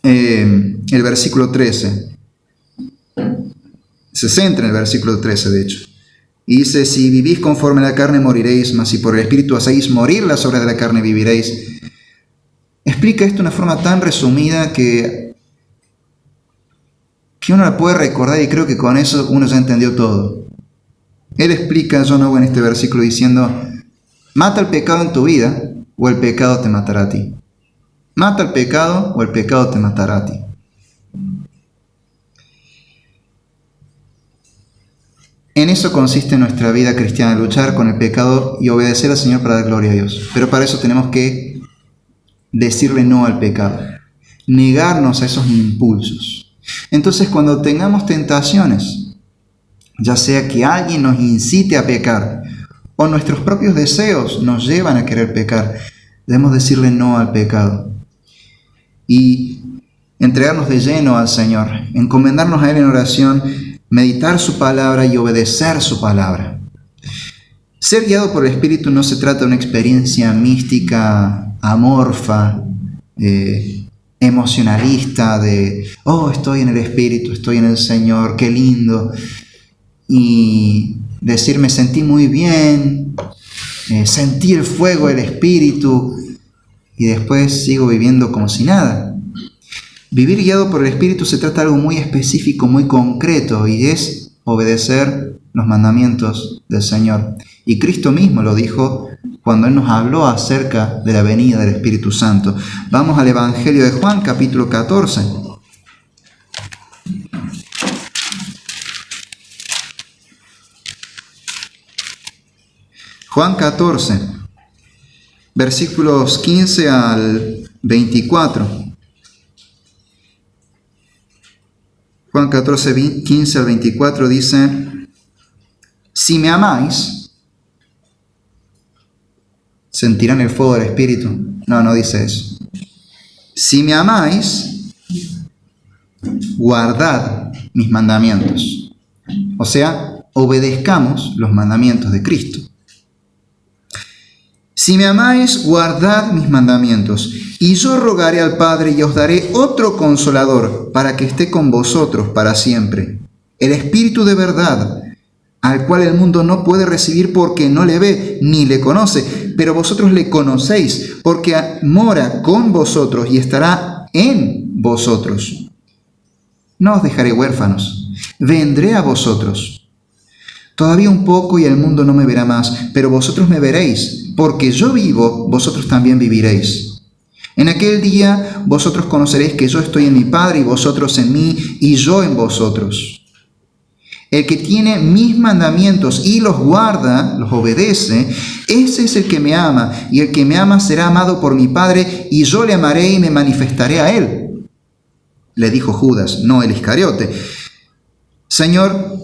el versículo 13, se centra en el versículo 13 de hecho, y dice: si vivís conforme a la carne moriréis, mas si por el Espíritu hacéis morir las obras de la carne, viviréis. Explica esto de una forma tan resumida que uno la puede recordar, y creo que con eso uno ya entendió todo. Él explica a John Owen en este versículo diciendo: mata el pecado en tu vida o el pecado te matará a ti. Mata el pecado o el pecado te matará a ti. En eso consiste nuestra vida cristiana, luchar con el pecado y obedecer al Señor para dar gloria a Dios. Pero para eso tenemos que decirle no al pecado, negarnos a esos impulsos. Entonces, cuando tengamos tentaciones, ya sea que alguien nos incite a pecar o nuestros propios deseos nos llevan a querer pecar, debemos decirle no al pecado y entregarnos de lleno al Señor, encomendarnos a Él en oración, meditar su palabra y obedecer su palabra. Ser guiado por el Espíritu no se trata de una experiencia mística, amorfa, emocionalista, de estoy en el Espíritu, estoy en el Señor, qué lindo, y decir me sentí muy bien, sentí el fuego del Espíritu y después sigo viviendo como si nada. Vivir guiado por el Espíritu se trata de algo muy específico, muy concreto, y es obedecer los mandamientos del Señor. Y Cristo mismo lo dijo cuando Él nos habló acerca de la venida del Espíritu Santo. Vamos al Evangelio de Juan, capítulo 14. Juan 14, versículos 15 al 24. Juan 14, 15 al 24 dice: si me amáis, sentirán el fuego del Espíritu. No dice eso. Si me amáis, guardad mis mandamientos. O sea, obedezcamos los mandamientos de Cristo. Si me amáis, guardad mis mandamientos, y yo rogaré al Padre y os daré otro consolador para que esté con vosotros para siempre, el Espíritu de verdad, al cual el mundo no puede recibir porque no le ve ni le conoce, pero vosotros le conocéis, porque mora con vosotros y estará en vosotros. No os dejaré huérfanos, vendré a vosotros. Todavía un poco y el mundo no me verá más, pero vosotros me veréis, porque yo vivo, vosotros también viviréis. En aquel día vosotros conoceréis que yo estoy en mi Padre y vosotros en mí y yo en vosotros. El que tiene mis mandamientos y los guarda, los obedece, ese es el que me ama, y el que me ama será amado por mi Padre, y yo le amaré y me manifestaré a él. Le dijo Judas, no el Iscariote: Señor,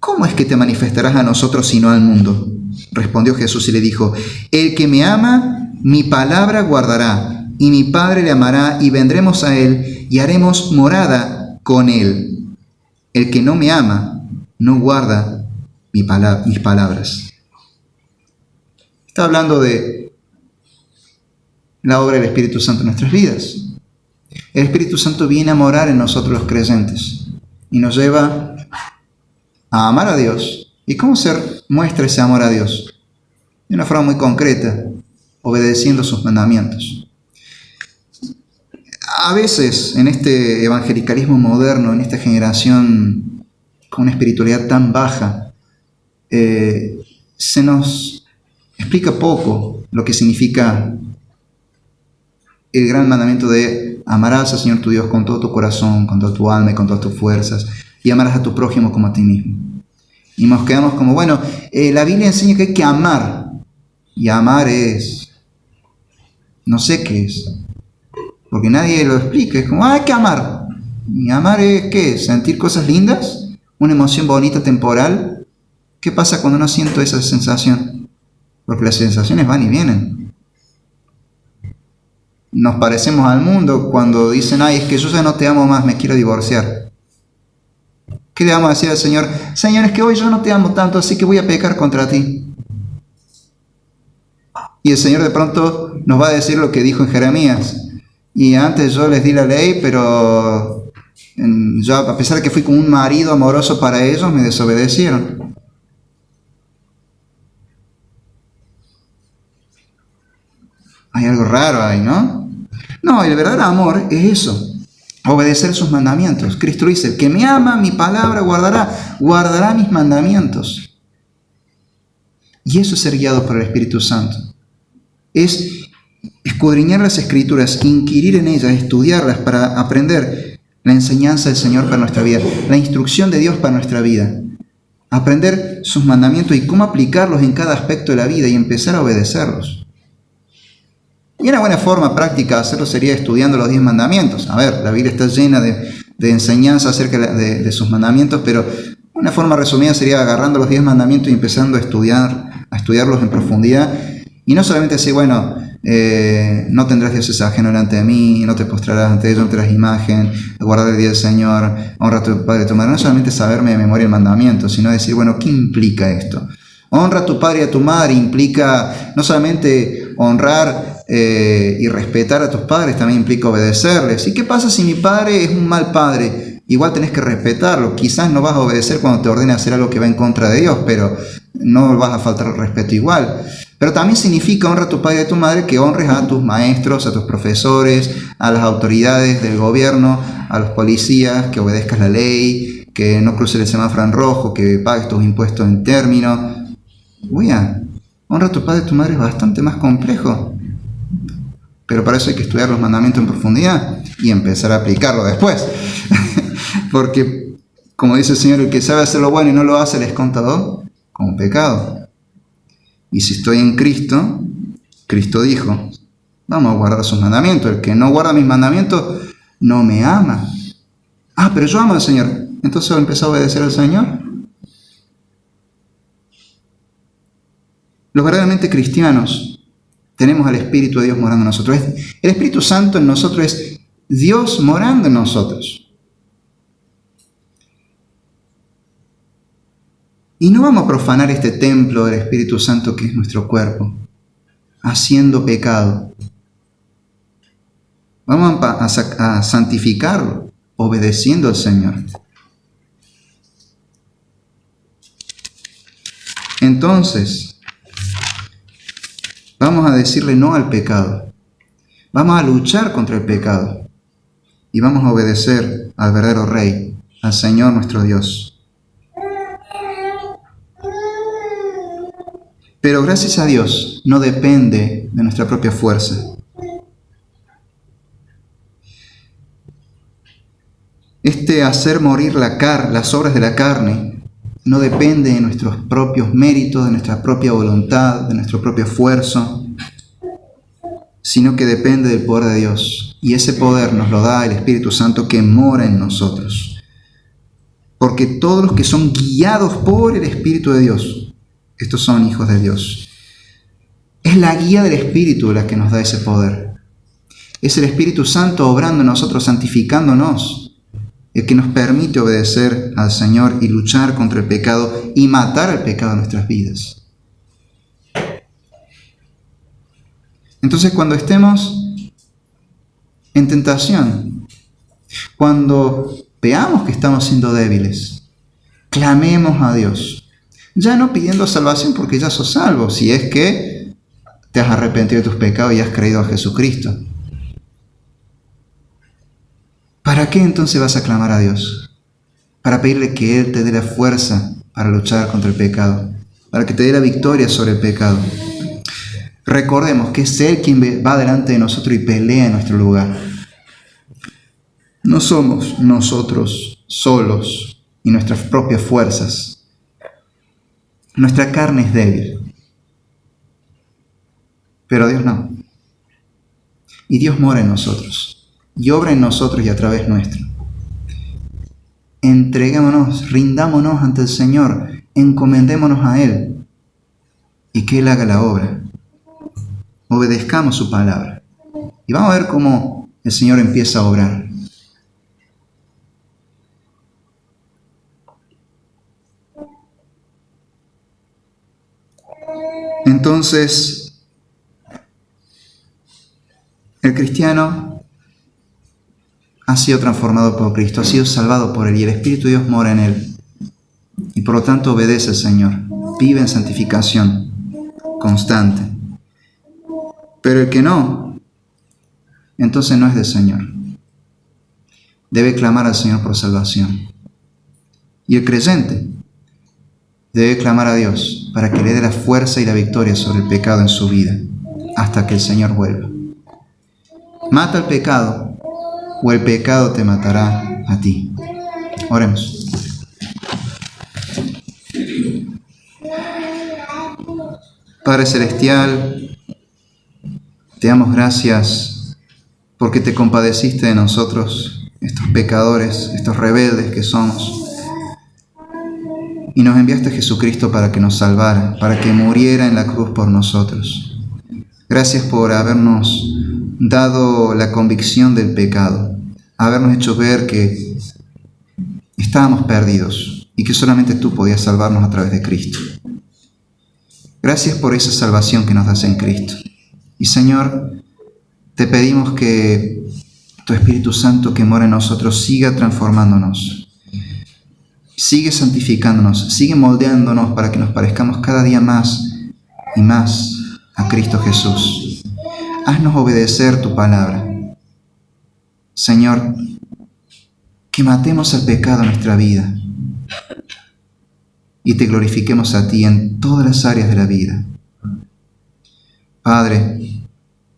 ¿cómo es que te manifestarás a nosotros y no al mundo? Respondió Jesús y le dijo: el que me ama, mi palabra guardará, y mi Padre le amará, y vendremos a él, y haremos morada con él. El que no me ama, no guarda mis palabras. Está hablando de la obra del Espíritu Santo en nuestras vidas. El Espíritu Santo viene a morar en nosotros los creyentes y nos lleva a amar a Dios. ¿Y cómo se muestra ese amor a Dios? De una forma muy concreta, obedeciendo sus mandamientos. A veces en este evangelicalismo moderno, en esta generación con una espiritualidad tan baja, se nos explica poco lo que significa el gran mandamiento de amarás al Señor tu Dios con todo tu corazón, con toda tu alma y con todas tus fuerzas, y amarás a tu prójimo como a ti mismo. Y nos quedamos como, bueno, la Biblia enseña que hay que amar, y amar es, no sé qué es, porque nadie lo explica. Es como, hay que amar. ¿Y amar es qué? ¿Sentir cosas lindas? ¿Una emoción bonita temporal? ¿Qué pasa cuando no siento esa sensación? Porque las sensaciones van y vienen. Nos parecemos al mundo cuando dicen, ay, es que yo ya no te amo más, me quiero divorciar. ¿Qué le vamos a decir al Señor? Señor, es que hoy yo no te amo tanto, así que voy a pecar contra ti. Y el Señor de pronto nos va a decir lo que dijo en Jeremías. Y antes yo les di la ley, pero yo, a pesar de que fui como un marido amoroso para ellos, me desobedecieron. Hay algo raro ahí, ¿no? No, el verdadero amor es eso, obedecer sus mandamientos. Cristo dice, el que me ama, mi palabra guardará mis mandamientos. Y eso es ser guiado por el Espíritu Santo. Es escudriñar las Escrituras, inquirir en ellas, estudiarlas para aprender la enseñanza del Señor para nuestra vida, la instrucción de Dios para nuestra vida, aprender sus mandamientos y cómo aplicarlos en cada aspecto de la vida y empezar a obedecerlos. Y una buena forma práctica de hacerlo sería estudiando los 10 mandamientos. A ver, la Biblia está llena de enseñanza acerca de sus mandamientos, pero una forma resumida sería agarrando los 10 mandamientos y empezando a estudiarlos en profundidad. Y no solamente decir, bueno, no tendrás dioses ajenos delante de mí, no te postrarás ante ellos, no tendrás imagen, guardar el día del Señor, honra a tu padre y a tu madre. No solamente saberme de memoria el mandamiento, sino decir, bueno, ¿qué implica esto? Honra a tu padre y a tu madre implica no solamente honrar y respetar a tus padres, también implica obedecerles. ¿Y qué pasa si mi padre es un mal padre? Igual tenés que respetarlo. Quizás no vas a obedecer cuando te ordene hacer algo que va en contra de Dios, pero no vas a faltar el respeto igual. Pero también significa honra a tu padre y a tu madre, que honres a tus maestros, a tus profesores, a las autoridades del gobierno, a los policías, que obedezcas la ley, que no cruces el semáforo en rojo, que pagues tus impuestos en término. Honra a tu padre y a tu madre es bastante más complejo. Pero para eso hay que estudiar los mandamientos en profundidad y empezar a aplicarlo después. Porque, como dice el Señor, el que sabe hacer lo bueno y no lo hace, le es contado como pecado. Y si estoy en Cristo, Cristo dijo, vamos a guardar sus mandamientos. El que no guarda mis mandamientos no me ama. Ah, pero yo amo al Señor. Entonces empezó a obedecer al Señor. Los verdaderamente cristianos tenemos al Espíritu de Dios morando en nosotros. El Espíritu Santo en nosotros es Dios morando en nosotros. Y no vamos a profanar este templo del Espíritu Santo que es nuestro cuerpo, haciendo pecado. Vamos a santificarlo, obedeciendo al Señor. Entonces, vamos a decirle no al pecado. Vamos a luchar contra el pecado. Y vamos a obedecer al verdadero Rey, al Señor nuestro Dios. Pero gracias a Dios no depende de nuestra propia fuerza. Este hacer morir las obras de la carne no depende de nuestros propios méritos, de nuestra propia voluntad, de nuestro propio esfuerzo, sino que depende del poder de Dios. Y ese poder nos lo da el Espíritu Santo que mora en nosotros. Porque todos los que son guiados por el Espíritu de Dios, estos son hijos de Dios. Es la guía del Espíritu la que nos da ese poder. Es el Espíritu Santo obrando en nosotros, santificándonos, el que nos permite obedecer al Señor y luchar contra el pecado y matar al pecado en nuestras vidas. Entonces, cuando estemos en tentación, cuando veamos que estamos siendo débiles, clamemos a Dios. Ya no pidiendo salvación porque ya sos salvo, si es que te has arrepentido de tus pecados y has creído a Jesucristo. ¿Para qué entonces vas a clamar a Dios? Para pedirle que Él te dé la fuerza para luchar contra el pecado, para que te dé la victoria sobre el pecado. Recordemos que es Él quien va delante de nosotros y pelea en nuestro lugar. No somos nosotros solos y nuestras propias fuerzas. Nuestra carne es débil, pero Dios no. Y Dios mora en nosotros. Y obra en nosotros y a través nuestro. Entreguémonos, rindámonos ante el Señor, encomendémonos a Él y que Él haga la obra. Obedezcamos su palabra. Y vamos a ver cómo el Señor empieza a obrar. Entonces, el cristiano ha sido transformado por Cristo, ha sido salvado por Él y el Espíritu de Dios mora en Él. Y por lo tanto obedece al Señor, vive en santificación constante. Pero el que no, entonces no es del Señor. Debe clamar al Señor por salvación. Y el creyente debe clamar a Dios para que le dé la fuerza y la victoria sobre el pecado en su vida, hasta que el Señor vuelva. Mata el pecado, o el pecado te matará a ti. Oremos. Padre Celestial, te damos gracias porque te compadeciste de nosotros, estos pecadores, estos rebeldes que somos, y nos enviaste a Jesucristo para que nos salvara, para que muriera en la cruz por nosotros. Gracias por habernos dado la convicción del pecado, habernos hecho ver que estábamos perdidos y que solamente tú podías salvarnos a través de Cristo. Gracias por esa salvación que nos das en Cristo. Y Señor, te pedimos que tu Espíritu Santo que mora en nosotros siga transformándonos, sigue santificándonos, sigue moldeándonos para que nos parezcamos cada día más y más a Cristo Jesús. Haznos obedecer tu palabra. Señor, que matemos al pecado en nuestra vida y te glorifiquemos a ti en todas las áreas de la vida. Padre,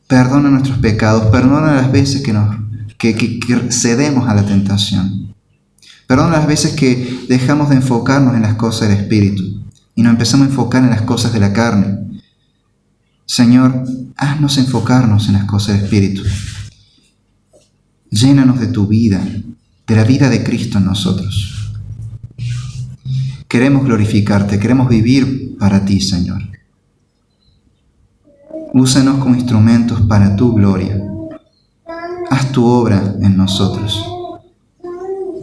perdona nuestros pecados, perdona las veces que cedemos a la tentación. Perdona las veces que dejamos de enfocarnos en las cosas del Espíritu y nos empezamos a enfocar en las cosas de la carne. Señor, haznos enfocarnos en las cosas del Espíritu. Llénanos de tu vida, de la vida de Cristo en nosotros. Queremos glorificarte, queremos vivir para ti, Señor. Úsanos como instrumentos para tu gloria. Haz tu obra en nosotros.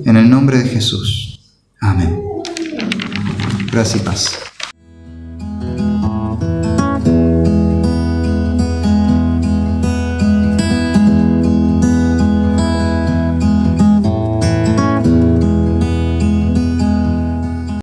En el nombre de Jesús. Amén. Gracias y paz.